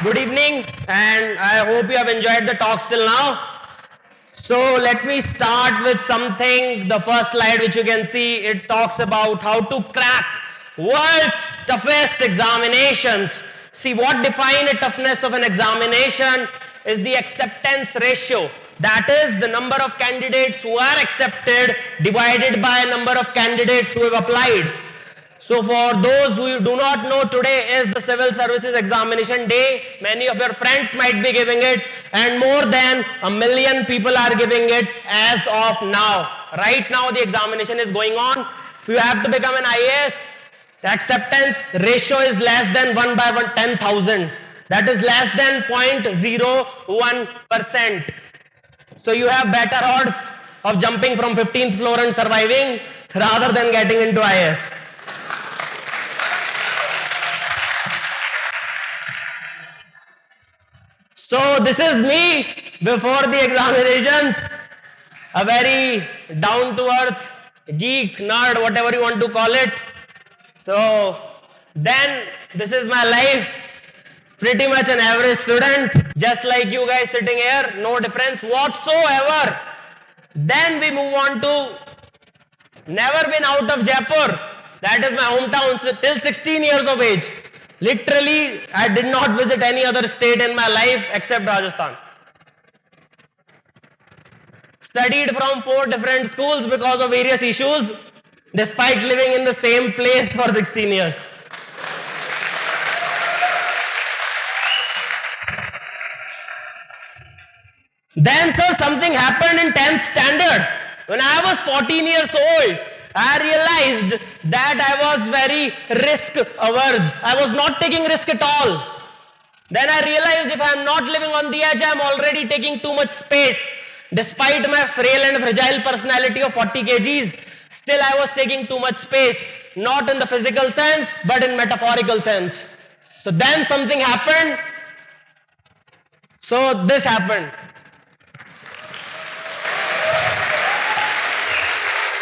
Good evening, and I hope you have enjoyed the talks till now. So let me start with something. The first slide which you can see, it talks about how to crack world's toughest examinations. See, what defines the toughness of an examination is the acceptance ratio. That is the number of candidates who are accepted divided by number of candidates who have applied. So for those who do not know, today is the civil services examination day. Many of your friends might be giving it, and more than 1 million people are giving it as of now. Right now the examination is going on. If you have to become an IAS, the acceptance ratio is less than 1 by 10,000. That is less than 0.01%. So you have better odds of jumping from 15th floor and surviving rather than getting into IAS. So this is me before the examinations, a very down-to-earth geek, nerd, whatever you want to call it. So then this is my life, pretty much an average student, just like you guys sitting here, no difference whatsoever. Then we move on to never been out of Jaipur. That is my hometown till 16 years of age. Literally, I did not visit any other state in my life except Rajasthan. Studied from 4 different schools because of various issues, despite living in the same place for 16 years. Then, sir, something happened in 10th standard. When I was 14 years old, I realized that I was very risk averse. I was not taking risk at all. Then I realized if I am not living on the edge, I am already taking too much space. Despite my frail and fragile personality of 40 kgs, still I was taking too much space. Not in the physical sense, but in metaphorical sense. So then something happened. So this happened.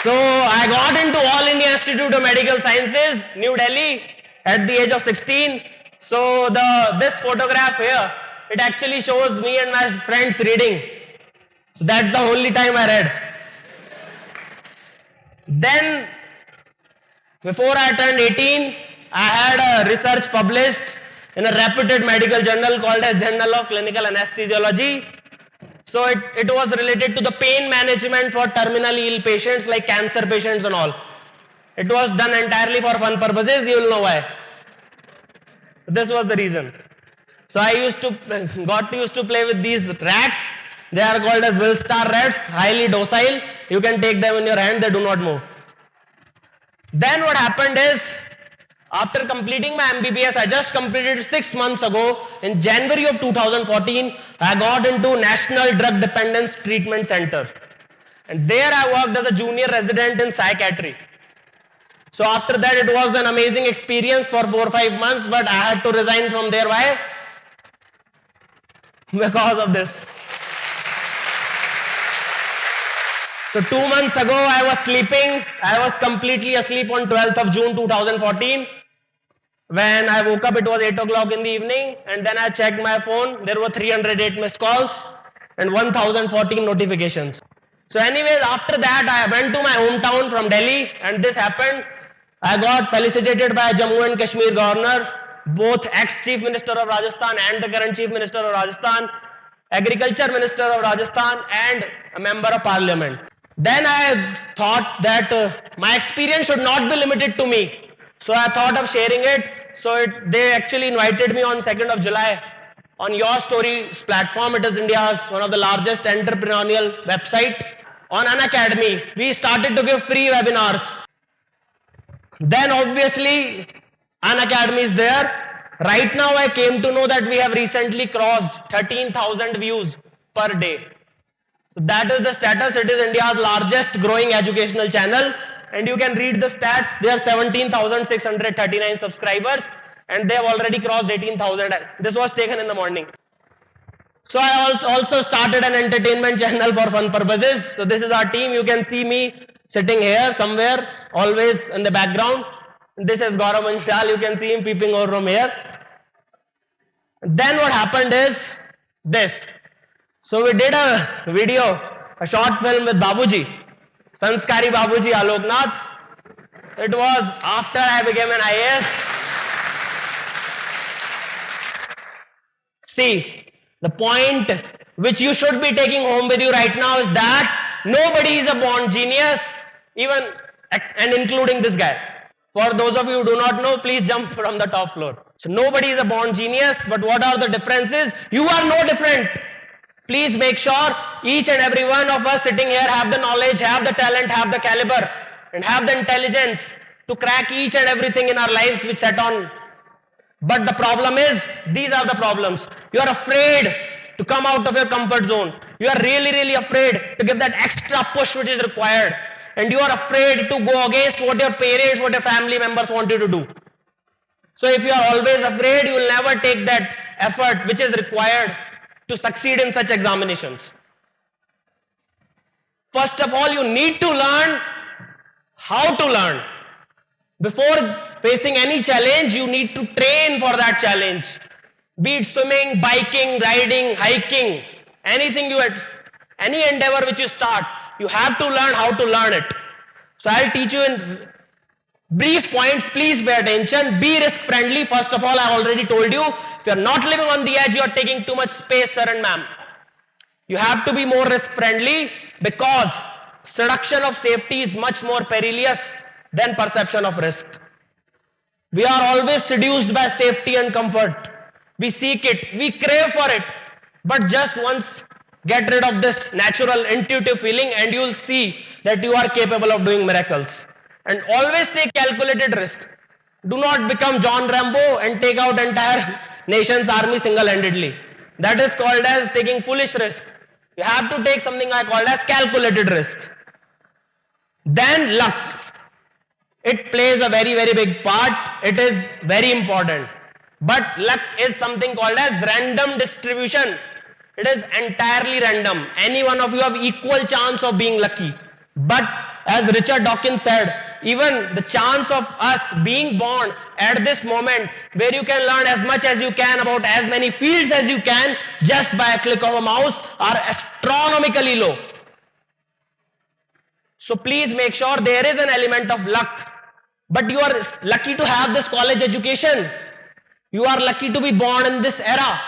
So I got into All India Institute of Medical Sciences, New Delhi, at the age of 16. So this photograph here, it actually shows me and my friends reading. So that's the only time I read. Then, before I turned 18, I had a research published in a reputed medical journal called as Journal of Clinical Anesthesiology. So it was related to the pain management for terminally ill patients like cancer patients and all. It was done entirely for fun purposes, you will know why. This was the reason. So I got used to play with these rats. They are called as Wilstar rats, highly docile. You can take them in your hand, they do not move. Then what happened is, after completing my MBBS, I just completed 6 months ago. In January of 2014, I got into National Drug Dependence Treatment Center. And there I worked as a junior resident in psychiatry. So after that, it was an amazing experience for 4 or 5 months, but I had to resign from there. Why? Because of this. So 2 months ago, I was sleeping. I was completely asleep on 12th of June 2014. When I woke up, it was 8 o'clock in the evening, and then I checked my phone. There were 308 missed calls and 1014 notifications. So anyways, after that, I went to my hometown from Delhi, and this happened. I got felicitated by Jammu and Kashmir governor, both ex-chief minister of Rajasthan and the current chief minister of Rajasthan, agriculture minister of Rajasthan, and a member of parliament. Then I thought that my experience should not be limited to me. So I thought of sharing it. So they actually invited me on 2nd of July on Your Stories platform. It is India's one of the largest entrepreneurial website. On Unacademy, we started to give free webinars. Then obviously Unacademy is there. Right now I came to know that we have recently crossed 13,000 views per day. So that is the status. It is India's largest growing educational channel. And you can read the stats. There are 17,639 subscribers and they have already crossed 18,000. This was taken in the morning. So I also started an entertainment channel for fun purposes. So this is our team. You can see me sitting here somewhere, always in the background. This is Gaurav Manchal. You can see him peeping over from here. Then what happened is this. So we did a video, a short film with Babuji, Sanskari Babuji Aloknath. It was after I became an IAS. See, the point which you should be taking home with you right now is that nobody is a born genius, even and including this guy. For those of you who do not know, please jump from the top floor. So nobody is a born genius, but what are the differences? You are no different. Please make sure each and every one of us sitting here have the knowledge, have the talent, have the caliber, and have the intelligence to crack each and everything in our lives which set on. But the problem is, these are the problems. You are afraid to come out of your comfort zone. You are really, really afraid to give that extra push which is required. And you are afraid to go against what your parents, what your family members want you to do. So if you are always afraid, you will never take that effort which is required to succeed in such examinations. First of all, you need to learn how to learn. Before facing any challenge, you need to train for that challenge. Be it swimming, biking, riding, hiking, any endeavor which you start, you have to learn how to learn it. So I'll teach you in brief points. Please pay attention. Be risk friendly. First of all, I already told you, if you are not living on the edge, you are taking too much space, sir and ma'am. You have to be more risk friendly because seduction of safety is much more perilous than perception of risk. We are always seduced by safety and comfort. We seek it, we crave for it. But just once get rid of this natural intuitive feeling and you will see that you are capable of doing miracles. And always take calculated risk. Do not become John Rambo and take out entire nation's army single-handedly. That is called as taking foolish risk. You have to take something I called as calculated risk. Then luck. It plays a very, very big part. It is very important. But luck is something called as random distribution. It is entirely random. Any one of you have equal chance of being lucky. But as Richard Dawkins said, even the chance of us being born at this moment where you can learn as much as you can about as many fields as you can just by a click of a mouse are astronomically low. So please make sure there is an element of luck. But you are lucky to have this college education. You are lucky to be born in this era.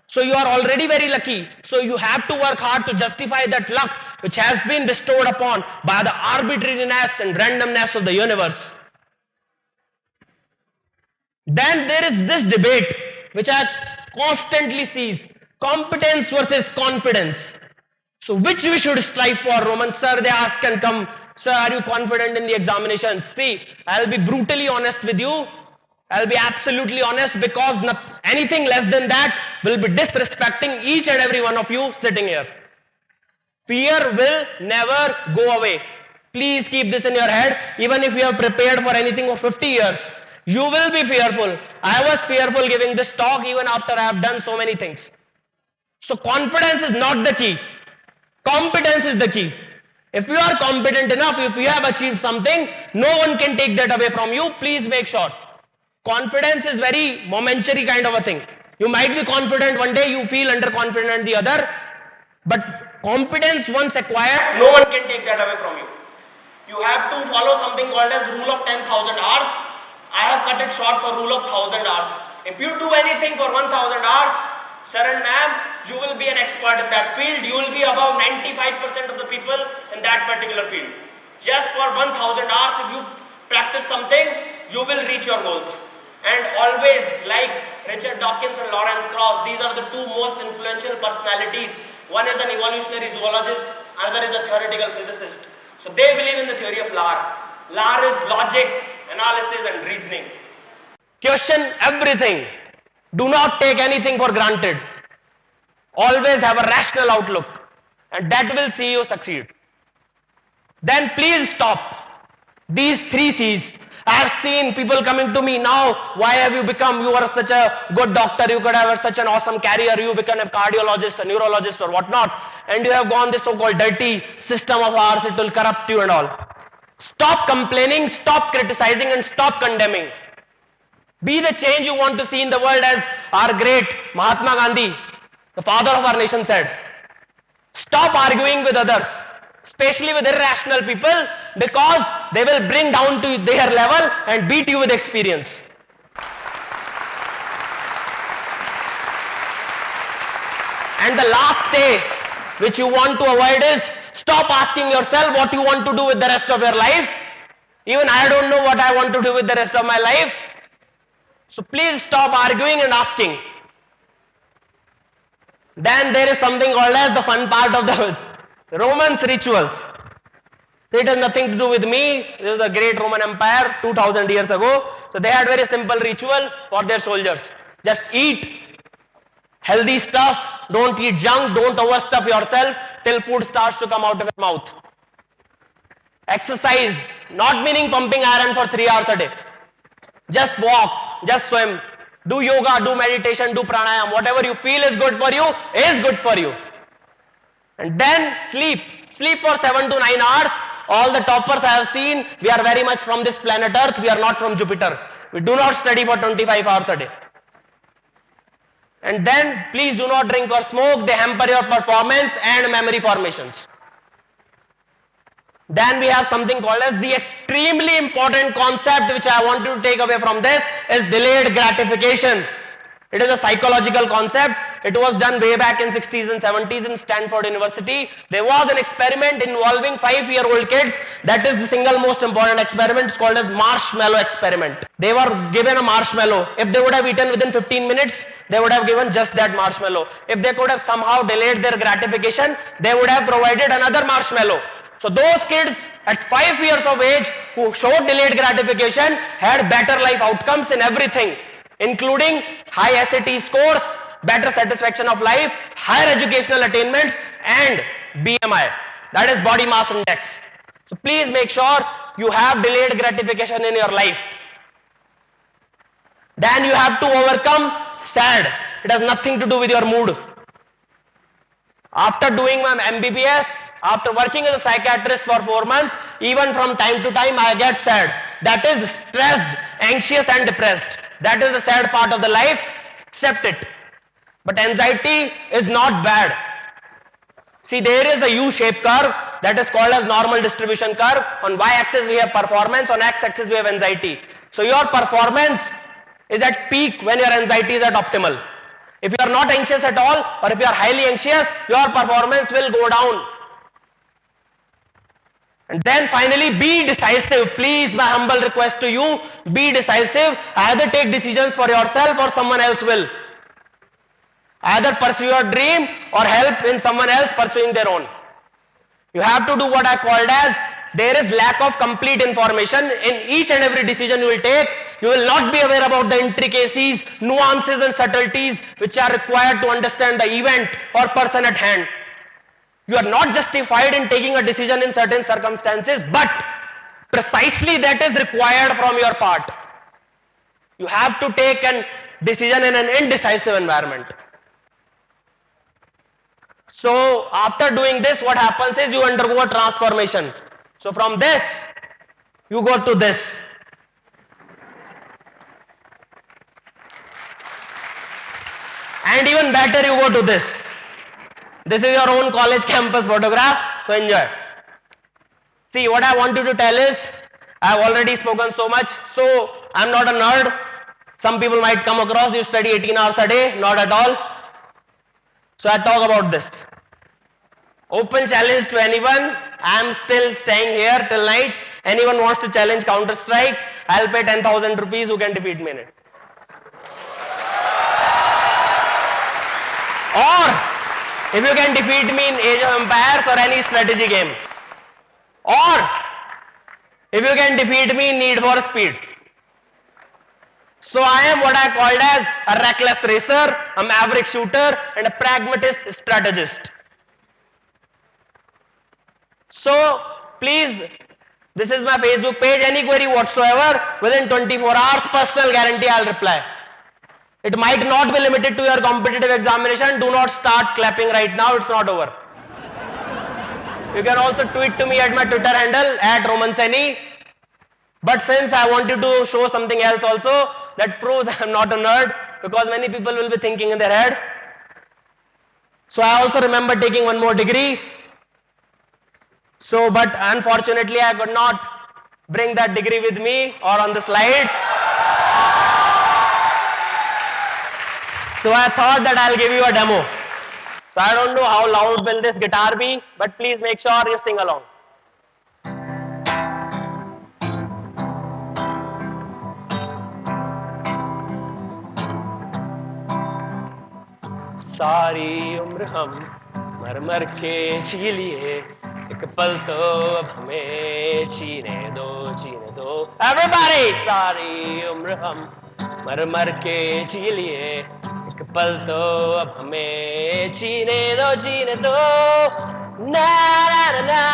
So you are already very lucky. So you have to work hard to justify that luck which has been bestowed upon by the arbitrariness and randomness of the universe. Then there is this debate which I constantly see, competence versus confidence. So which we should strive for? Roman sir, they ask and come, sir, are you confident in the examinations? See, I'll be brutally honest with you. I'll be absolutely honest because anything less than that will be disrespecting each and every one of you sitting here. Fear will never go away. Please keep this in your head. Even if you have prepared for anything for 50 years, you will be fearful. I was fearful giving this talk even after I have done so many things. So confidence is not the key. Competence is the key. If you are competent enough, if you have achieved something, no one can take that away from you. Please make sure. Confidence is very momentary kind of a thing. You might be confident one day, you feel underconfident the other, but competence once acquired, no one can take that away from you. You have to follow something called as rule of 10,000 hours. I have cut it short for rule of 1,000 hours. If you do anything for 1,000 hours, sir and ma'am, you will be an expert in that field. You will be above 95% of the people in that particular field. Just for 1,000 hours, if you practice something, you will reach your goals. And always, like Richard Dawkins and Lawrence Krauss, these are the two most influential personalities. One is an evolutionary zoologist, another is a theoretical physicist. So they believe in the theory of LAR. LAR is logic, analysis and reasoning. Question everything. Do not take anything for granted. Always have a rational outlook and that will see you succeed. Then please stop. These 3 C's. I have seen people coming to me now, why have you become, you are such a good doctor, you could have such an awesome career, you become a cardiologist, a neurologist or whatnot, and you have gone this so-called dirty system of ours, it will corrupt you and all. Stop complaining, stop criticizing and stop condemning. Be the change you want to see in the world. As our great Mahatma Gandhi, the father of our nation, said, stop arguing with others, especially with irrational people, because they will bring down to their level and beat you with experience. And the last day which you want to avoid is, stop asking yourself what you want to do with the rest of your life. Even I don't know what I want to do with the rest of my life. So please stop arguing and asking. Then there is something called as the fun part of the Romans rituals. It has nothing to do with me. This is a great Roman Empire 2000 years ago. So they had very simple ritual for their soldiers. Just eat healthy stuff. Don't eat junk. Don't overstuff yourself till food starts to come out of your mouth. Exercise, not meaning pumping iron for 3 hours a day. Just walk, just swim, do yoga, do meditation, do pranayam. Whatever you feel is good for you, is good for you. And then sleep. Sleep for 7 to 9 hours. All the toppers I have seen, we are very much from this planet Earth, we are not from Jupiter. We do not study for 25 hours a day. And then please do not drink or smoke, they hamper your performance and memory formations. Then we have something called as the extremely important concept which I want you to take away from this is delayed gratification. It is a psychological concept. It was done way back in 60s and 70s in Stanford University. There was an experiment involving 5-year-old kids. That is the single most important experiment. It's called as marshmallow experiment. They were given a marshmallow. If they would have eaten within 15 minutes, they would have given just that marshmallow. If they could have somehow delayed their gratification, they would have provided another marshmallow. So those kids at 5 years of age who showed delayed gratification had better life outcomes in everything, including high SAT scores, better satisfaction of life, higher educational attainments, and BMI, that is body mass index. So please make sure you have delayed gratification in your life. Then you have to overcome SAD. It has nothing to do with your mood. After doing my MBBS, after working as a psychiatrist for 4 months, even from time to time I get sad. That is stressed, anxious and depressed. That is the sad part of the life. Accept it. But anxiety is not bad. See, there is a U-shaped curve that is called as normal distribution curve. On y-axis we have performance, on x-axis we have anxiety. So your performance is at peak when your anxiety is at optimal. If you are not anxious at all, or if you are highly anxious, your performance will go down. And then finally, be decisive. Please, my humble request to you, be decisive. Either take decisions for yourself or someone else will. Either pursue your dream or help in someone else pursuing their own. You have to do what I called as, there is lack of complete information in each and every decision you will take. You will not be aware about the intricacies, nuances and subtleties which are required to understand the event or person at hand. You are not justified in taking a decision in certain circumstances, but precisely that is required from your part. You have to take a decision in an indecisive environment. So after doing this, what happens is you undergo a transformation. So from this, you go to this. And even better, you go to this. This is your own college campus photograph, so enjoy. See, what I want you to tell is, I have already spoken so much, so I am not a nerd. Some people might come across, you study 18 hours a day, not at all. So I talk about this. Open challenge to anyone, I am still staying here till night. Anyone wants to challenge Counter-Strike, I'll pay 10,000 rupees, who can defeat me in it. Or, if you can defeat me in Age of Empires or any strategy game. Or, if you can defeat me in Need for Speed. So I am what I called as a reckless racer, a maverick shooter, and a pragmatist strategist. So, please, this is my Facebook page, any query whatsoever, within 24 hours, personal guarantee I'll reply. It might not be limited to your competitive examination. Do not start clapping right now, it's not over. You can also tweet to me at my Twitter handle, @RomanSaini. But since I wanted to show something else also, that proves I am not a nerd, because many people will be thinking in their head. So I also remember taking one more degree. So, but unfortunately I could not bring that degree with me or on the slides. So I thought that I'll give you a demo. So I don't know how loud will this guitar be, but please make sure you sing along. सारी उम्र हम मर मर के जी लिए, एक पल तो अब हमें जीने दो. Everybody! सारी उम्र हम मर मर के जी लिए, एक पल तो अब हमें जीने दो. ना ना ना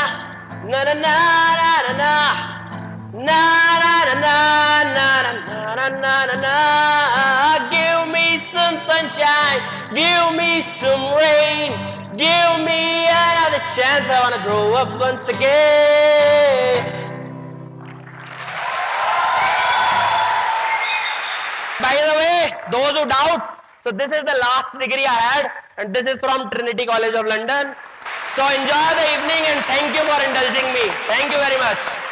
ना ना ना ना ना na na na na na na na na na. Give me some sunshine, give me some rain, give me another chance. I wanna grow up once again. By the way, those who doubt, so this is the last degree I had, and this is from Trinity College of London. So enjoy the evening and thank you for indulging me. Thank you very much.